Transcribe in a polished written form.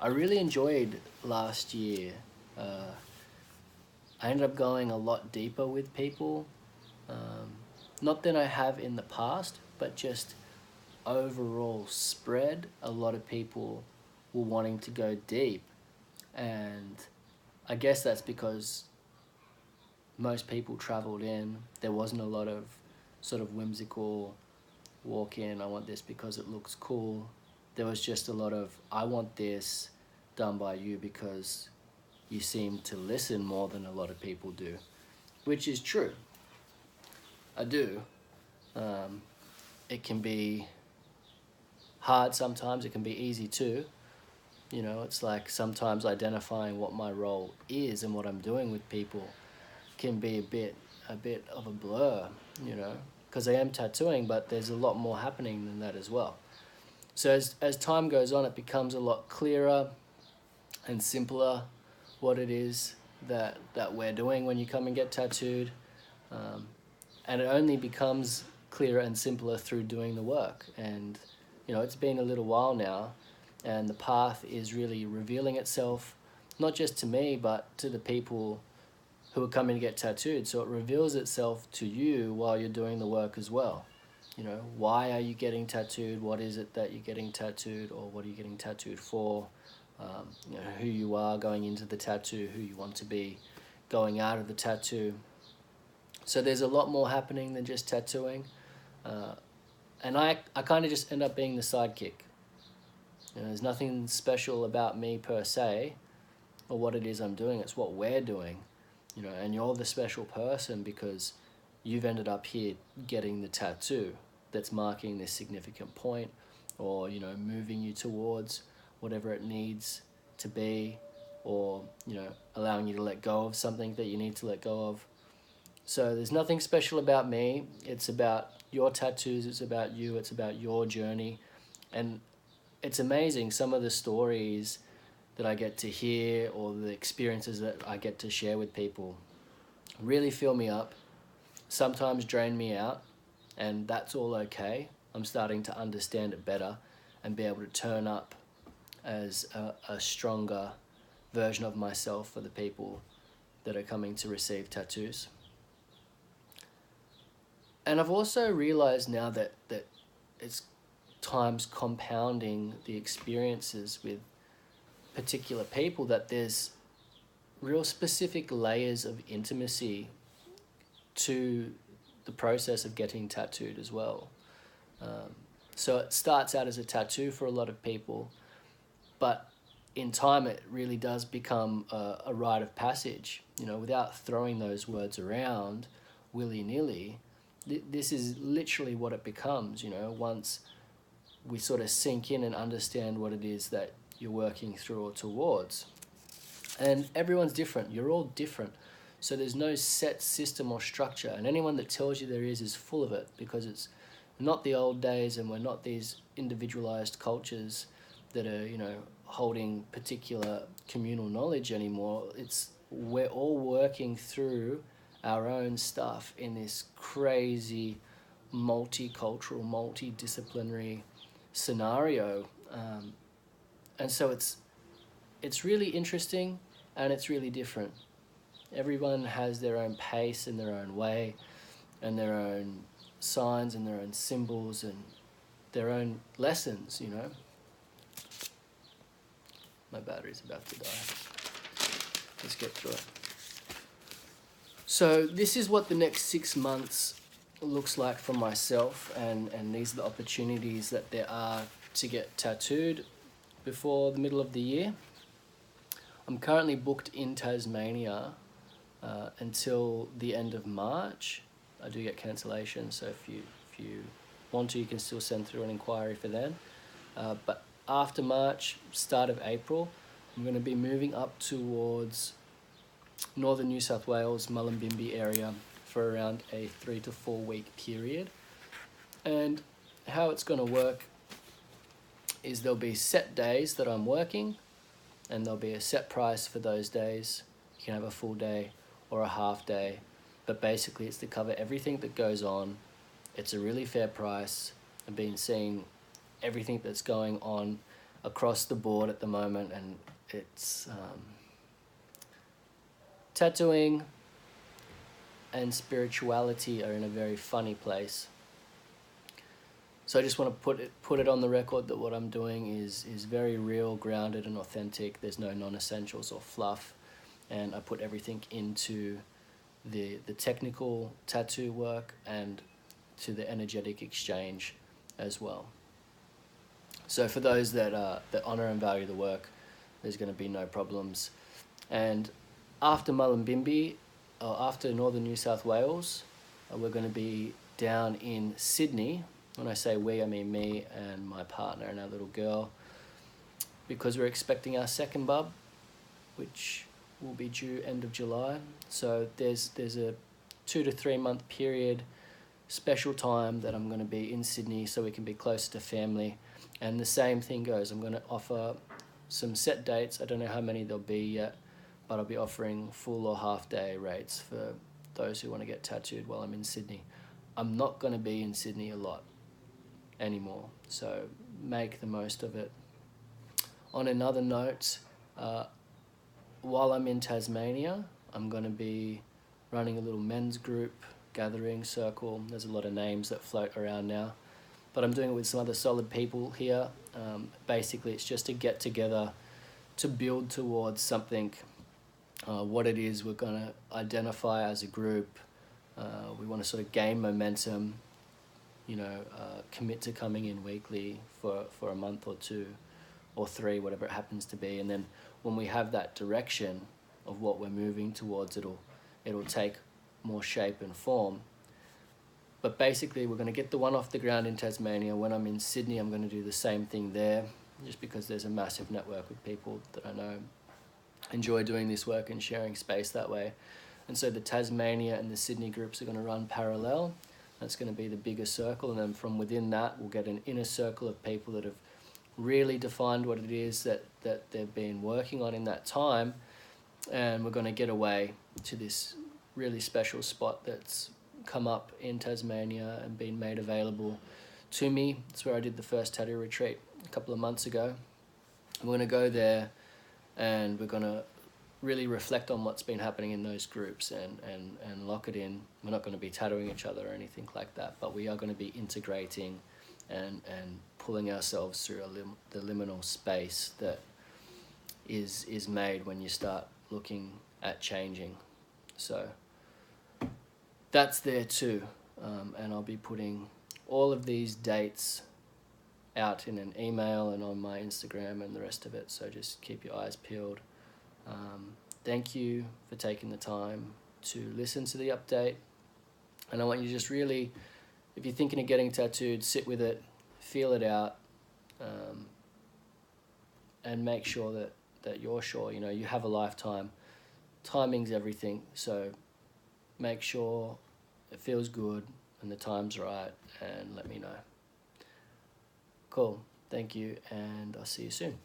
I really enjoyed last year. Uh, I ended up going a lot deeper with people. Um, Not that I have in the past, but just overall spread. A lot of people were wanting to go deep. And I guess that's because most people traveled in. There wasn't a lot of sort of whimsical walk in, I want this because it looks cool. There was just a lot of, I want this done by you because you seem to listen more than a lot of people do, which is true. I do. Um, it can be hard sometimes, it can be easy too. You know, it's like sometimes identifying what my role is and what I'm doing with people can be a bit of a blur, you know, because I am tattooing, but there's a lot more happening than that as well. So as time goes on, it becomes a lot clearer and simpler what it is that we're doing when you come and get tattooed. Um, and it only becomes clearer and simpler through doing the work. And, you know, it's been a little while now, and the path is really revealing itself, not just to me, but to the people who are coming to get tattooed. So it reveals itself to you while you're doing the work as well. You know, why are you getting tattooed? What is it that you're getting tattooed, or what are you getting tattooed for? You know, who you are going into the tattoo, who you want to be going out of the tattoo. So there's a lot more happening than just tattooing. Uh, and I kind of just end up being the sidekick. You know, there's nothing special about me per se or what it is I'm doing. It's what we're doing, you know, and you're the special person because you've ended up here getting the tattoo that's marking this significant point, or, you know, moving you towards whatever it needs to be, or, you know, allowing you to let go of something that you need to let go of. So there's nothing special about me. It's about your tattoos, it's about you, it's about your journey. And it's amazing some of the stories that I get to hear, or the experiences that I get to share with people, really fill me up, sometimes drain me out, and that's all okay. I'm starting to understand it better and be able to turn up as a stronger version of myself for the people that are coming to receive tattoos. And I've also realized now that it's times compounding the experiences with particular people, that there's real specific layers of intimacy to the process of getting tattooed as well. Um, so it starts out as a tattoo for a lot of people, but in time it really does become a rite of passage, you know, without throwing those words around willy-nilly. This is literally what it becomes, you know, once we sort of sink in and understand what it is that you're working through or towards. And everyone's different. You're all different. So there's no set system or structure. And anyone that tells you there is full of it, because it's not the old days and we're not these individualized cultures that are, you know, holding particular communal knowledge anymore. It's we're all working through our own stuff in this crazy multicultural, multidisciplinary scenario. And so it's really interesting and it's really different. Everyone has their own pace and their own way and their own signs and their own symbols and their own lessons, you know. My battery's about to die. Let's get through it. So this is what the next 6 months looks like for myself, and these are the opportunities that there are to get tattooed before the middle of the year. I'm currently booked in Tasmania until the end of March. I do get cancellations, so if you want to, you can still send through an inquiry for then. But after March, start of April, I'm going to be moving up towards northern New South Wales, Mullumbimby area for around a 3 to 4 week period. And how it's going to work is there'll be set days that I'm working, and there'll be a set price for those days. You can have a full day or a half day, but basically it's to cover everything that goes on. It's a really fair price. I've been seeing everything that's going on across the board at the moment, and it's tattooing and spirituality are in a very funny place. So I just want to put it on the record that what I'm doing is very real, grounded, and authentic. There's no non-essentials or fluff, and I put everything into the technical tattoo work and to the energetic exchange as well. So for those that honor and value the work, there's going to be no problems. And after Mullumbimby, or after Northern New South Wales, we're going to be down in Sydney. When I say we, I mean me and my partner and our little girl, because we're expecting our second bub, which will be due end of July. So there's a 2 to 3 month period, special time that I'm going to be in Sydney so we can be closer to family. And the same thing goes. I'm going to offer some set dates. I don't know how many there'll be yet, but I'll be offering full or half day rates for those who want to get tattooed while I'm in Sydney. I'm not going to be in Sydney a lot anymore, so make the most of it. On another note, while I'm in Tasmania, I'm going to be running a little men's group gathering circle. There's a lot of names that float around now, but I'm doing it with some other solid people here. Basically, it's just a get together to build towards something, what it is we're going to identify as a group. We want to sort of gain momentum, commit to coming in weekly for a month or 2 or 3, whatever it happens to be. And then when we have that direction of what we're moving towards, it'll take more shape and form. But basically, we're going to get the one off the ground in Tasmania. When I'm in Sydney, I'm going to do the same thing there, just because there's a massive network of people that I know enjoy doing this work and sharing space that way. And so the Tasmania and the Sydney groups are going to run parallel. That's going to be the bigger circle, and then from within that, we'll get an inner circle of people that have really defined what it is that they've been working on in that time, and we're going to get away to this really special spot that's come up in Tasmania and been made available to me. It's where I did the first tattoo retreat a couple of months ago. We're going to go there, and we're going to really reflect on what's been happening in those groups and lock it in. We're not going to be tattooing each other or anything like that, but we are going to be integrating and pulling ourselves through the liminal space that is made when you start looking at changing. So that's there too, and I'll be putting all of these dates out in an email and on my Instagram and the rest of it, so just keep your eyes peeled. Thank you for taking the time to listen to the update, and I want you to just really, if you're thinking of getting tattooed, sit with it, feel it out, and make sure that you're sure. You have a lifetime. Timing's everything, so make sure it feels good and the time's right, and let me know. Cool, thank you, and I'll see you soon.